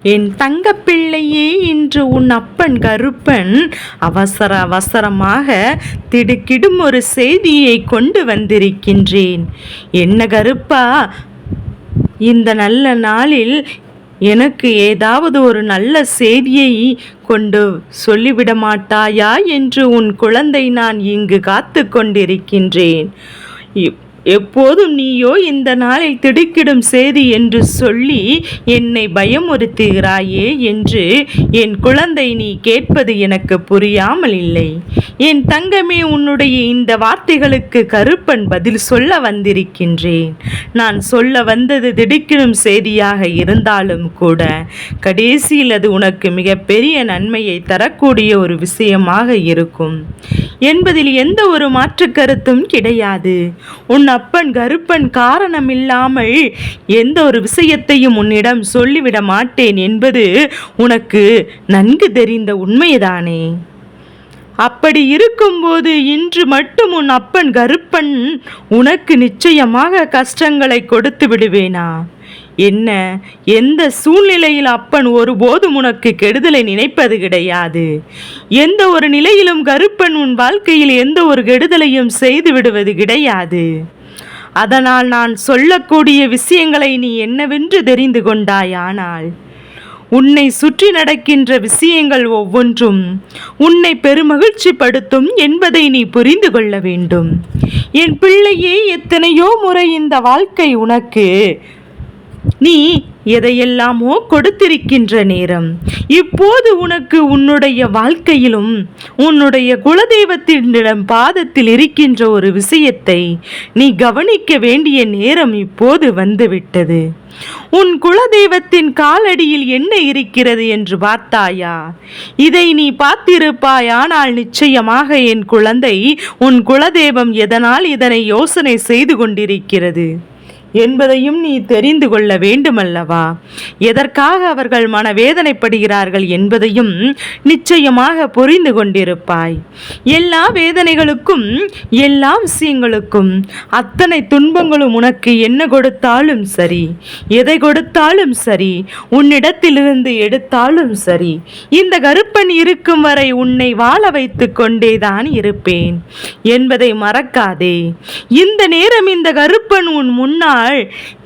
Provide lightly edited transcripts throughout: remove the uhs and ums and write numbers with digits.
என் தங்கப்பிள்ளையே, இன்று உன் அப்பன் கருப்பன் அவசரமாக திடுக்கிடும் ஒரு செய்தியை கொண்டு வந்திருக்கின்றேன். என்ன கருப்பா, இந்த நல்ல நாளில் எனக்கு ஏதாவது ஒரு நல்ல செய்தியை கொண்டு சொல்லிவிட மாட்டாயா என்று உன் குழந்தை நான் இங்கு காத்து கொண்டிருக்கின்றேன். எப்போதும் நீயோ இந்த நாளில் திடுக்கிடும் செய்தி என்று சொல்லி என்னை பயமுறுத்துகிறாயே என்று என் குழந்தை நீ கேட்பது எனக்கு புரியாமல் இல்லை. என் தங்கமே, உன்னுடைய இந்த வார்த்தைகளுக்கு கருப்பன் பதில் சொல்ல வந்திருக்கின்றேன். நான் சொல்ல வந்தது திடுக்கிடும் செய்தியாக இருந்தாலும் கூட கடைசியில் அது உனக்கு மிகப்பெரிய நன்மையை தரக்கூடிய ஒரு விஷயமாக இருக்கும் என்பதில் எந்த ஒரு மாற்று கருத்தும் கிடையாது. உன் அப்பன் கருப்பன் காரணமில்லாமல் எந்த ஒரு விஷயத்தையும் உன்னிடம் சொல்லிவிட மாட்டேன் என்பது உனக்கு நன்கு தெரிந்த உண்மைதானே. அப்படி இருக்கும்போது இன்று மட்டும் உன் அப்பன் கருப்பன் உனக்கு நிச்சயமாக கஷ்டங்களை கொடுத்து விடுவேனா? என்ன, எந்த சூழ்நிலையில் அப்பன் ஒருபோதும் உனக்கு கெடுதலை நினைப்பது கிடையாது. எந்த ஒரு நிலையிலும் கருப்பன் உன் வாழ்க்கையில் எந்த ஒரு கெடுதலையும் செய்து விடுவது கிடையாது. அதனால் நான் சொல்லக்கூடிய விஷயங்களை நீ என்னவென்று தெரிந்து கொண்டாயானால், உன்னை சுற்றி நடக்கின்ற விஷயங்கள் ஒவ்வொன்றும் உன்னை பெருமகிழ்ச்சி படுத்தும் என்பதை நீ புரிந்து கொள்ள வேண்டும். என் பிள்ளையே, எத்தனையோ முறை இந்த வாழ்க்கை உனக்கு நீ எதையெல்லாமோ கொடுத்திருக்கின்ற நேரம் இப்போது உனக்கு உன்னுடைய வாழ்க்கையிலும் உன்னுடைய குலதெய்வத்தினிடம் பாதத்தில் இருக்கின்ற ஒரு விஷயத்தை நீ கவனிக்க வேண்டிய நேரம் இப்போது வந்துவிட்டது. உன் குலதெய்வத்தின் காலடியில் என்ன இருக்கிறது என்று பார்த்தாயா? இதை நீ பார்த்திருப்பாய். ஆனால் நிச்சயமாக என் குழந்தை, உன் குலதெய்வம் எதனால் இதனை யோசனை செய்து கொண்டிருக்கிறது என்பதையும் நீ தெரிந்து கொள்ள வேண்டுமல்லவா? எதற்காக அவர்கள் மனவேதனைப்படுகிறார்கள் என்பதையும் நிச்சயமாக புரிந்து கொண்டிருப்பாய். எல்லா வேதனைகளுக்கும் எல்லா விஷயங்களுக்கும் அத்தனை துன்பங்களும் உனக்கு என்ன கொடுத்தாலும் சரி, எதை கொடுத்தாலும் சரி, உன்னிடத்திலிருந்து எடுத்தாலும் சரி, இந்த கருப்பன் இருக்கும் வரை உன்னை வாழ வைத்து கொண்டேதான் இருப்பேன் என்பதை மறக்காதே. இந்த நேரம் இந்த கருப்பன் உன் முன்னால்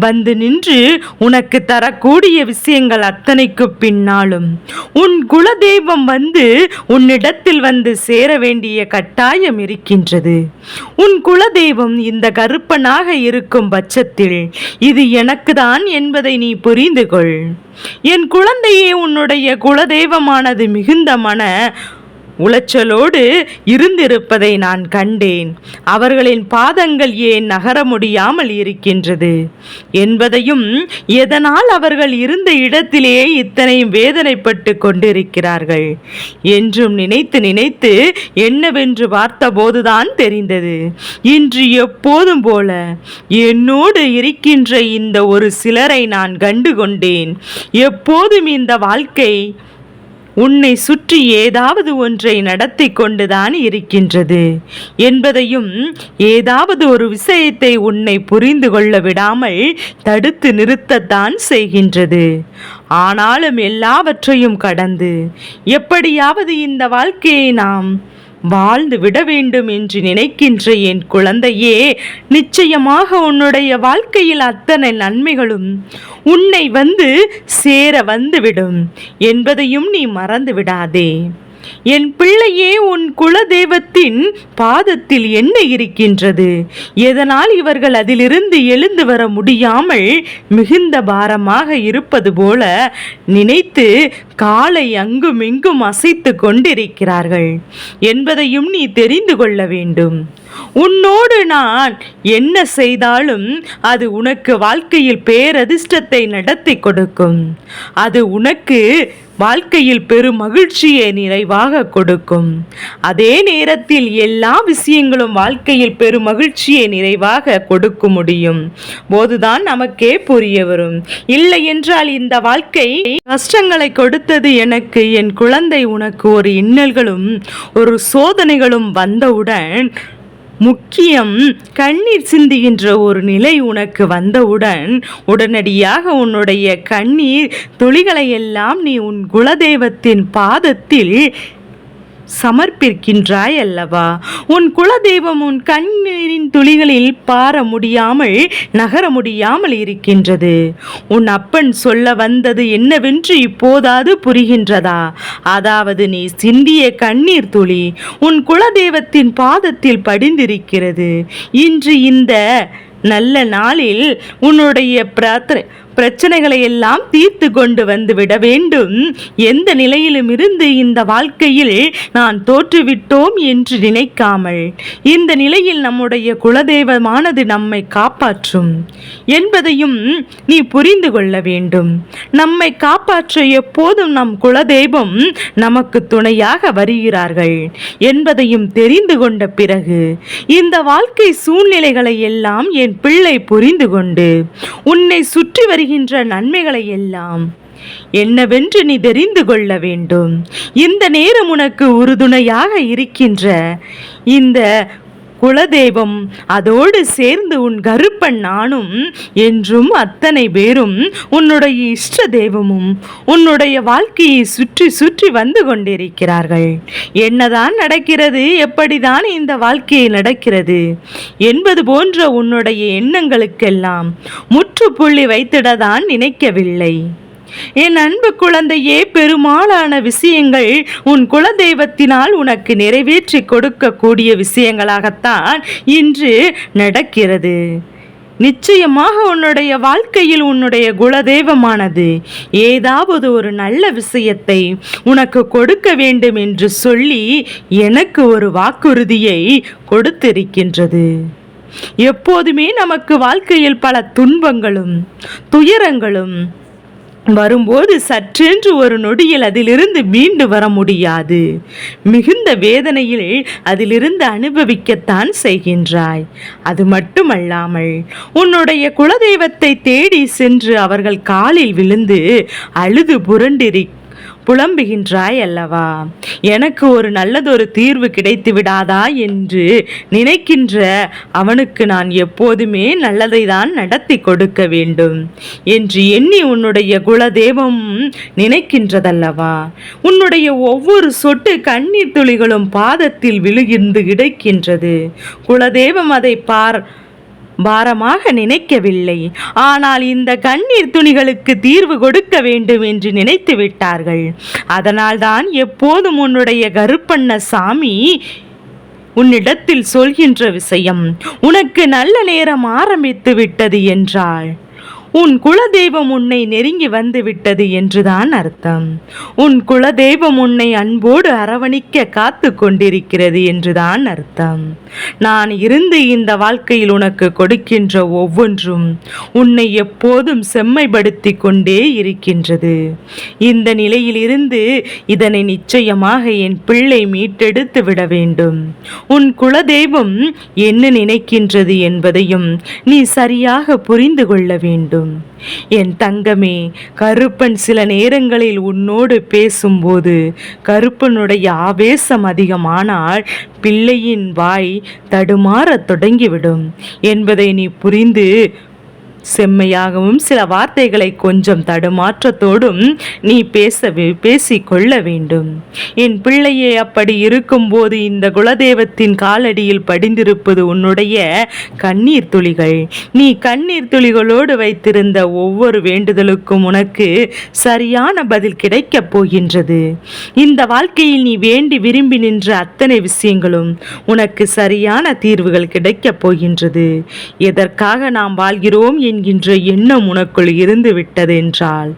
வந்து நின்று உனக்கு தரக்கூடிய விஷயங்கள் அத்தனைக்கு பின்னாலும் உன் குலதெய்வம் வந்து உன்னிடத்தில் வந்து சேர வேண்டிய கட்டாயம் இருக்கின்றது. உன் குலதெய்வம் இந்த கருப்பனாக இருக்கும் பட்சத்தில் இது எனக்கு தான் என்பதை நீ புரிந்து கொள். என் குழந்தையே, உன்னுடைய குலதெய்வமானது மிகுந்த மன உளைச்சலோடு இருந்திருப்பதை நான் கண்டேன். அவர்களின் பாதங்கள் ஏன் நகர முடியாமல் இருக்கின்றது என்பதையும், எதனால் அவர்கள் இருந்த இடத்திலேயே இத்தனையும் வேதனைப்பட்டு கொண்டிருக்கிறார்கள் என்றும் நினைத்து நினைத்து என்னவென்று பார்த்தபோதுதான் தெரிந்தது. இன்று எப்போதும் போல என்னோடு இருக்கின்ற இந்த ஒரு சிலரை நான் கண்டு கொண்டேன். எப்போதும் இந்த வாழ்க்கை உன்னை சுற்றி ஏதாவது ஒன்றை நடத்தி கொண்டுதான் இருக்கின்றது என்பதையும், ஏதாவது ஒரு விஷயத்தை உன்னை புரிந்து கொள்ள விடாமல் தடுத்து நிறுத்தத்தான் செய்கின்றது. ஆனாலும் எல்லாவற்றையும் கடந்து எப்படியாவது இந்த வாழ்க்கையை நாம் வாழ்ந்து விட வேண்டும் என்று நினைக்கின்ற என் குழந்தையே, நிச்சயமாக உன்னுடைய வாழ்க்கையில் அத்தனை நன்மைகளும் உன்னை வந்து சேர வந்துவிடும் என்பதையும் நீ மறந்து விடாதே. என் பிள்ளையே, உன் குலதெய்வத்தின் பாதத்தில் என்ன இருக்கின்றது? எதனால் இவர்கள் அதிலிருந்து எழுந்து வர முடியாமல் மிகுந்த பாரமாக இருப்பது போல நினைத்து காலை அங்கும் இங்கும் அசைத்து கொண்டிருக்கிறார்கள் என்பதையும் நீ தெரிந்து கொள்ள வேண்டும். உன்னோடு நான் என்ன செய்தாலும் அது உனக்கு வாழ்க்கையில் பேரதிர்ஷ்டத்தை நடத்தி கொடுக்கும். அது உனக்கு வாழ்க்கையில் பெரும் மகிழ்ச்சியை நிறைவாக கொடுக்கும். அதே நேரத்தில் எல்லா விஷயங்களும் வாழ்க்கையில் பெரும் மகிழ்ச்சியை நிறைவாக கொடுக்க முடியும் போதுதான் நமக்கே புரிய வரும். இல்லை என்றால் இந்த வாழ்க்கை கஷ்டங்களை கொடுத்தது எனக்கு, என் குழந்தை, உனக்கு ஒரு இன்னல்களும் ஒரு சோதனைகளும் வந்தவுடன் முக்கியம். கண்ணீர் சிந்துகின்ற ஒரு நிலை உனக்கு வந்தவுடன் உடனடியாக உன்னுடைய கண்ணீர் துளிகளை எல்லாம் நீ உன் குலதெய்வத்தின் பாதத்தில் சமர்ப்பிக்கின்றாய் அல்லவா? உன் குலதெய்வம் உன் கண்ணீரின் துளிகளில் பார முடியாமல் நகர முடியாமல் இருக்கின்றது. உன் அப்பன் சொல்ல வந்தது என்னவென்று இப்போதாவது புரிகின்றதா? அதாவது நீ சிந்திய கண்ணீர் துளி உன் குலதெய்வத்தின் பாதத்தில் படிந்திருக்கிறது. இன்று இந்த நல்ல நாளில் உன்னுடைய பிரச்சனைகளை எல்லாம் தீர்த்து கொண்டு வந்து விட வேண்டும். எந்த நிலையிலும் இருந்து இந்த வாழ்க்கையில் நான் தோற்றுவிட்டோம் என்று நினைக்காமல் இந்த நிலையில் நம்முடைய குலதெய்வமானது நம்மை காப்பாற்றும் என்பதையும் நீ புரிந்து கொள்ள வேண்டும். நம்மை காப்பாற்ற எப்போதும் நம் குலதெய்வம் நமக்கு துணையாக வருகிறார்கள் என்பதையும் தெரிந்து கொண்ட பிறகு இந்த வாழ்க்கை சூழ்நிலைகளை எல்லாம் என் பிள்ளை புரிந்து கொண்டு உன்னை சுற்றி வருகின்ற நன்மைகளை எல்லாம் என்னவென்று நீ தெரிந்து கொள்ள வேண்டும். இந்த நேரம் உனக்கு உறுதுணையாக இருக்கின்ற இந்த குலதெய்வம், அதோடு சேர்ந்து உன் கருப்பன் நானும் என்றும் அத்தனை பேரும் உன்னுடைய இஷ்ட தெய்வமும் உன்னுடைய வாழ்க்கையை சுற்றி சுற்றி வந்து கொண்டிருக்கிறார்கள். என்னதான் நடக்கிறது, எப்படிதான் இந்த வாழ்க்கையை நடக்கிறது என்பது போன்ற உன்னுடைய எண்ணங்களுக்கெல்லாம் முற்றுப்புள்ளி வைத்திடதான் நினைக்கவில்லை. என் அன்பு குழந்தையே, பெரும்பாலான விஷயங்கள் உன் குலதெய்வத்தினால் உனக்கு நிறைவேற்றி கொடுக்கக்கூடிய விஷயங்களாகத்தான் இன்று நடக்கிறது. நிச்சயமாக உன்னுடைய வாழ்க்கையில் உன்னுடைய குலதெய்வமானது ஏதாவது ஒரு நல்ல விஷயத்தை உனக்கு கொடுக்க வேண்டும் என்று சொல்லி எனக்கு ஒரு வாக்குறுதியை கொடுத்திருக்கின்றது. எப்போதுமே நமக்கு வாழ்க்கையில் பல துன்பங்களும் துயரங்களும் வரும்போது சற்றென்று ஒரு நொடியில் அதிலிருந்து மீண்டு வர முடியாது. மிகுந்த வேதனையில் அதிலிருந்து அனுபவிக்கத்தான் செய்கின்றாய். அது மட்டுமல்லாமல் உன்னுடைய குலதெய்வத்தை தேடி சென்று அவர்கள் காலில் விழுந்து அழுது புலம்புகின்றாய் அல்லவா? எனக்கு ஒரு நல்லதொரு தீர்வு கிடைத்து விடாதா என்று நினைக்கின்ற அவனுக்கு நான் எப்போதுமே நல்லதை தான் நடத்தி கொடுக்க வேண்டும் என்று எண்ணி உன்னுடைய குலதெய்வம் நினைக்கின்றதல்லவா? உன்னுடைய ஒவ்வொரு சொட்டு கண்ணீர் துளிகளும் பாதத்தில் விழுகின்று கிடைக்கின்றது. குலதெய்வம் அதை பாரமாக நினைக்கவில்லை. ஆனால் இந்த கண்ணீர் துணிகளுக்கு தீர்வு கொடுக்க வேண்டும் என்று நினைத்து விட்டார்கள். அதனால்தான் எப்போதும் உன்னுடைய கருப்பண்ண சாமி உன்னிடத்தில் சொல்கின்ற விஷயம், உனக்கு நல்ல நேரம் ஆரம்பித்து விட்டது என்றால் உன் குலதெய்வம் உன்னை நெருங்கி வந்து விட்டது என்றுதான் அர்த்தம். உன் குலதெய்வம் உன்னை அன்போடு அரவணிக்க காத்து கொண்டிருக்கிறது என்றுதான் அர்த்தம். நான் இருந்து இந்த வாழ்க்கையில் உனக்கு கொடுக்கின்ற ஒவ்வொன்றும் உன்னை எப்போதும் செம்மைப்படுத்தி கொண்டே இருக்கின்றது. இந்த நிலையில் இருந்து இதனை நிச்சயமாக என் பிள்ளை மீட்டெடுத்து விட வேண்டும். உன் குலதெய்வம் என்ன நினைக்கின்றது என்பதையும் நீ சரியாக புரிந்து கொள்ள வேண்டும். என் தங்கமே, கருப்பன் சில நேரங்களில் உன்னோடு பேசும்போது கருப்பனுடைய ஆவேசம் அதிகமானால் பிள்ளையின் வாய் தடுமாறத் தொடங்கிவிடும் என்பதை நீ புரிந்து செம்மையாகவும் சில வார்த்தைகளை கொஞ்சம் தடுமாற்றத்தோடும் நீ பேசிக்கொள்ள வேண்டும். என் பிள்ளையே, அப்படி இருக்கும்போது இந்த குலதெய்வத்தின் காலடியில் படிந்திருப்பது உன்னுடைய கண்ணீர் துளிகள். நீ கண்ணீர் துளிகளோடு வைத்திருந்த ஒவ்வொரு வேண்டுதலுக்கும் உனக்கு சரியான பதில் கிடைக்கப் போகின்றது. இந்த வாழ்க்கையில் நீ வேண்டி விரும்பி நின்ற அத்தனை விஷயங்களும் உனக்கு சரியான தீர்வுகள் கிடைக்கப் போகின்றது. எதற்காக நாம் வாழ்கிறோம் என்கின்ற எண்ணம் உனக்குள் இருந்து விட்டது என்றால்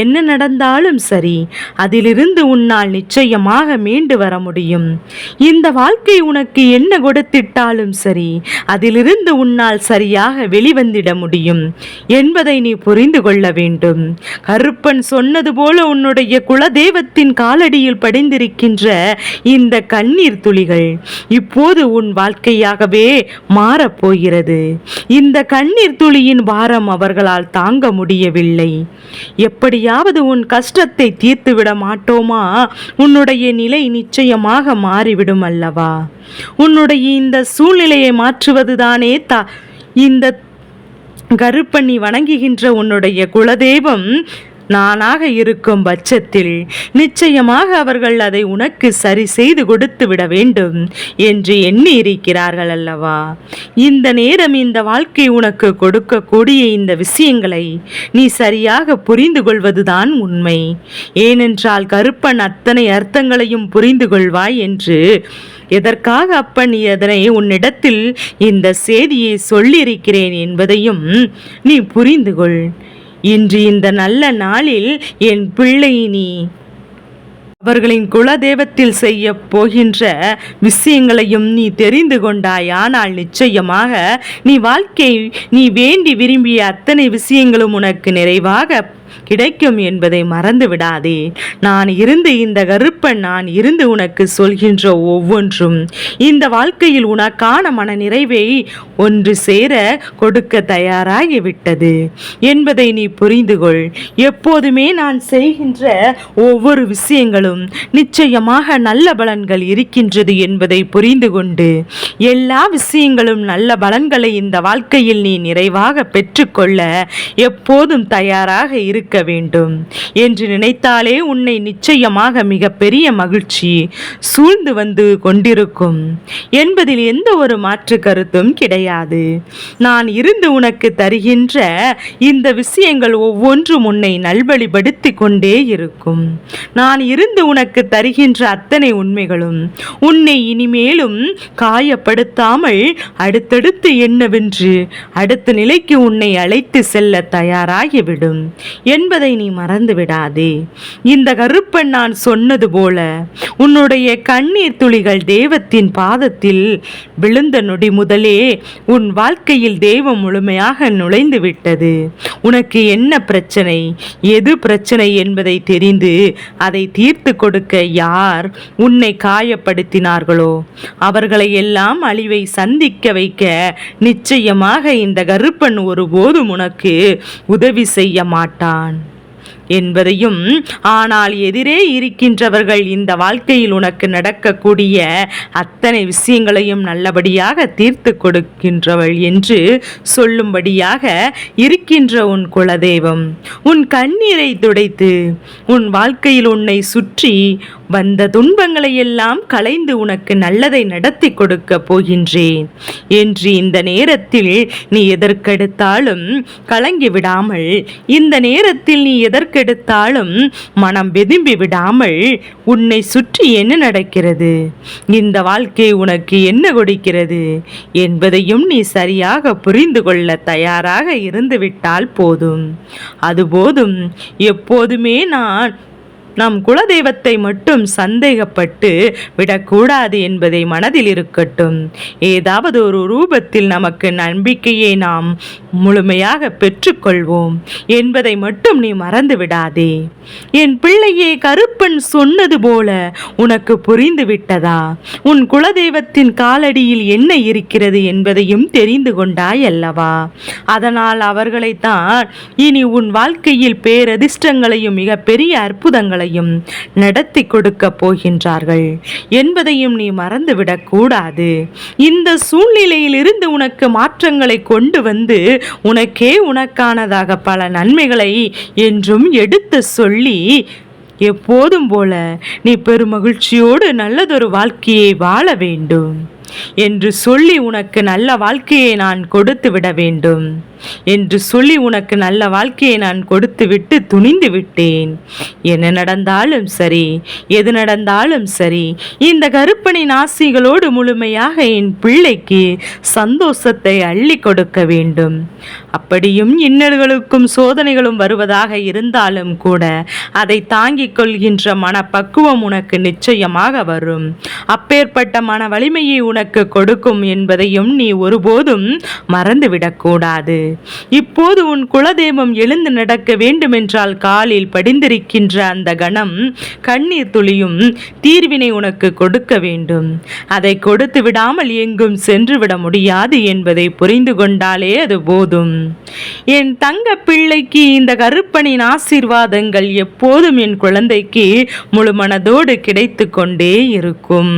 என்ன நடந்தாலும் சரி, அதிலிருந்து உன்னால் நிச்சயமாக மீண்டு வர முடியும். இந்த வாழ்க்கை உனக்கு என்ன கொடுத்திட்டாலும் சரி, அதிலிருந்து உன்னால் சரியாக வெளிவந்திட முடியும் என்பதை நீ புரிந்து கொள்ள வேண்டும். கருப்பன் சொன்னது போல உன்னுடைய குலதெய்வத்தின் காலடியில் படிந்திருக்கின்ற இந்த கண்ணீர் துளிகள் இப்போது உன் வாழ்க்கையாகவே மாறப்போகிறது. இந்த கண்ணீர் துளியின் வாழ்க்கையின் பாரம் அவர்களால் தாங்க முடியவில்லை. எப்படியாவது உன் கஷ்டத்தை தீர்த்துவிட மாட்டோமா? உன்னுடைய நிலை நிச்சயமாக மாறிவிடும் அல்லவா? உன்னுடைய இந்த சூழ்நிலையை மாற்றுவதுதானே இந்த கருப்பன் நீ வணங்குகின்ற உன்னுடைய குலதெய்வம் நானாக இருக்கும் பட்சத்தில் நிச்சயமாக அவர்கள் அதை உனக்கு சரி செய்து கொடுத்து விட வேண்டும் என்று எண்ணி இருக்கிறார்கள் அல்லவா? இந்த நேரம் இந்த வாழ்க்கை உனக்கு கொடுக்கக்கூடிய இந்த விஷயங்களை நீ சரியாக புரிந்து கொள்வதுதான் உண்மை. ஏனென்றால் கருப்பன் அத்தனை அர்த்தங்களையும் புரிந்து கொள்வாய் என்று எதற்காக அப்பன் நீ அதனை உன்னிடத்தில் இந்த செய்தியை சொல்லியிருக்கிறேன் என்பதையும் நீ புரிந்து கொள். இன்று இந்த நல்ல நாளில் என் பிள்ளை நீ அவர்களின் குலதெய்வத்தில் செய்ய போகின்ற விஷயங்களையும் நீ தெரிந்து கொண்டாயானால் நிச்சயமாக நீ வேண்டி விரும்பிய அத்தனை விஷயங்களும் உனக்கு நிறைவாக கிடைக்கும் என்பதை மறந்து விடாதே. நான் இருந்து இந்த கருப்பன் நான் இருந்து உனக்கு சொல்கின்ற ஒவ்வொன்றும் இந்த வாழ்க்கையில் உனக்கான மன நிறைவை ஒன்று சேர கொடுக்க தயாராகிவிட்டது என்பதை நீ புரிந்து கொள். எப்போதுமே நான் செய்கின்ற ஒவ்வொரு விஷயங்களும் நிச்சயமாக நல்ல பலன்கள் இருக்கின்றது என்பதை புரிந்து கொண்டு எல்லா விஷயங்களும் நல்ல பலன்களை இந்த வாழ்க்கையில் நீ நிறைவாக பெற்றுக்கொள்ள எப்போதும் தயாராக இருக்க வேண்டும் என்று நினைத்தாலே உன்னை நிச்சயமாக மிக பெரிய மகிழ்ச்சி சூழ்ந்து வந்து கொண்டிருக்கும் என்பதில் எந்த ஒரு மாற்று கருத்தும் கிடையாது. நான் இருந்து உனக்கு தருகின்ற இந்த விஷயங்கள் ஒவ்வொன்றும் உன்னை நல்வழிப்படுத்தி கொண்டே இருக்கும். நான் இருந்து உனக்கு தருகின்ற அத்தனை உண்மைகளும் உன்னை இனிமேலும் காயப்படுத்தாமல் அடுத்தடுத்து என்னவென்று அடுத்த நிலைக்கு உன்னை அழைத்து செல்ல தயாராகிவிடும் என்பதை நீ மறந்து விடாதே. இந்த கருப்பன் நான் சொன்னது போல உன்னுடைய கண்ணீர் துளிகள் தெய்வத்தின் பாதத்தில் விழுந்த நொடி முதலே உன் வாழ்க்கையில் தெய்வம் முழுமையாக நுழைந்து விட்டது. உனக்கு என்ன பிரச்சனை, எது பிரச்சனை என்பதை தெரிந்து அதை தீர்த்து கொடுக்க யார் உன்னை காயப்படுத்தினார்களோ அவர்களை எல்லாம் அழிவை சந்திக்க வைக்க நிச்சயமாக இந்த கருப்பன் ஒருபோதும் உனக்கு உதவி செய்ய மாட்டான் என்பதையும், ஆனால் எதிரே இருக்கின்றவர்கள் இந்த வாழ்க்கையில் உனக்கு நடக்கக்கூடிய அத்தனை விஷயங்களையும் நல்லபடியாக தீர்த்து கொடுக்கின்றவள் என்று சொல்லும்படியாக இருக்கின்ற உன் குலதெய்வம் உன் கண்ணீரை துடைத்து உன் வாழ்க்கையில் உன்னை சுற்றி வந்த துன்பங்களை எல்லாம் களைந்து உனக்கு நல்லதை நடத்தி கொடுக்க போகின்றேன் என்று இந்த நேரத்தில் நீ எதற்கெடுத்தாலும் கலங்கி விடாமல், இந்த நேரத்தில் நீ எதற்கெடுத்தாலும் மனம் வெதும்பி விடாமல், உன்னை சுற்றி என்ன நடக்கிறது, இந்த வாழ்க்கை உனக்கு என்ன கொடுக்கிறது என்பதையும் நீ சரியாக புரிந்து கொள்ள தயாராக இருந்துவிட்டால் போதும். அதுபோதும். எப்போதுமே நம் குலதெய்வத்தை மட்டும் சந்தேகப்பட்டு விடக்கூடாது என்பதை மனதில் இருக்கட்டும். ஏதாவது ஒரு ரூபத்தில் நமக்கு நம்பிக்கையை நாம் முழுமையாக பெற்றுக்கொள்வோம் என்பதை மட்டும் நீ மறந்து விடாதே. என் பிள்ளையே, கருப்பன் சொன்னது போல உனக்கு புரிந்து விட்டதா? உன் குலதெய்வத்தின் காலடியில் என்ன இருக்கிறது என்பதையும் தெரிந்து கொண்டாய் அல்லவா? அதனால் அவர்களைத்தான் இனி உன் வாழ்க்கையில் பேரதிர்ஷ்டங்களையும் மிக பெரிய அற்புதங்களையும் நடத்தி கொடுக்க போகின்றார்கள் என்பதையும் நீ மறந்துவிடக் கூடாது. இந்த சூழ்நிலையில் இருந்து உனக்கு மாற்றங்களை கொண்டு வந்து உனக்கே உனக்கானதாக பல நன்மைகளை என்றும் எடுத்து சொல்லி எப்போதும் போல நீ பெருமகிழ்ச்சியோடு நல்லதொரு வாழ்க்கையை வாழ வேண்டும் என்று சொல்லி உனக்கு நல்ல வாழ்க்கையை நான் கொடுத்து விட வேண்டும் என்று சொல்லி உனக்கு நல்ல வாழ்க்கையை நான் கொடுத்து விட்டு துணிந்து விட்டேன். என்ன நடந்தாலும் சரி, எது நடந்தாலும் சரி, இந்த கருப்பனின் ஆசிகளோடு முழுமையாக என் பிள்ளைக்கு சந்தோஷத்தை அள்ளி கொடுக்க வேண்டும். அப்படியும் இன்னல்களுக்கும் சோதனைகளும் வருவதாக இருந்தாலும் கூட அதை தாங்கிக் கொள்கின்ற மனப்பக்குவம் உனக்கு நிச்சயமாக வரும். அப்பேற்பட்ட மன வலிமையை உனக்கு கொடுக்கும் என்பதையும் நீ ஒருபோதும் மறந்துவிடக்கூடாது. இப்போது உன் குலதெய்வம் எழுந்து நடக்க வேண்டுமென்றால் காலில் படிந்திருக்கின்ற அந்த கணம் கண்ணீர் துளியும் தீர்வினை உனக்கு கொடுக்க வேண்டும். அதை கொடுத்து விடாமல் எங்கும் சென்று விட முடியாது என்பதை புரிந்து கொண்டாலே அது போதும். என் தங்க பிள்ளைக்கு இந்த கருப்பனின் ஆசீர்வாதங்கள் எப்போதும் என் குழந்தைக்கு முழு மனதோடு கிடைத்து கொண்டே இருக்கும்.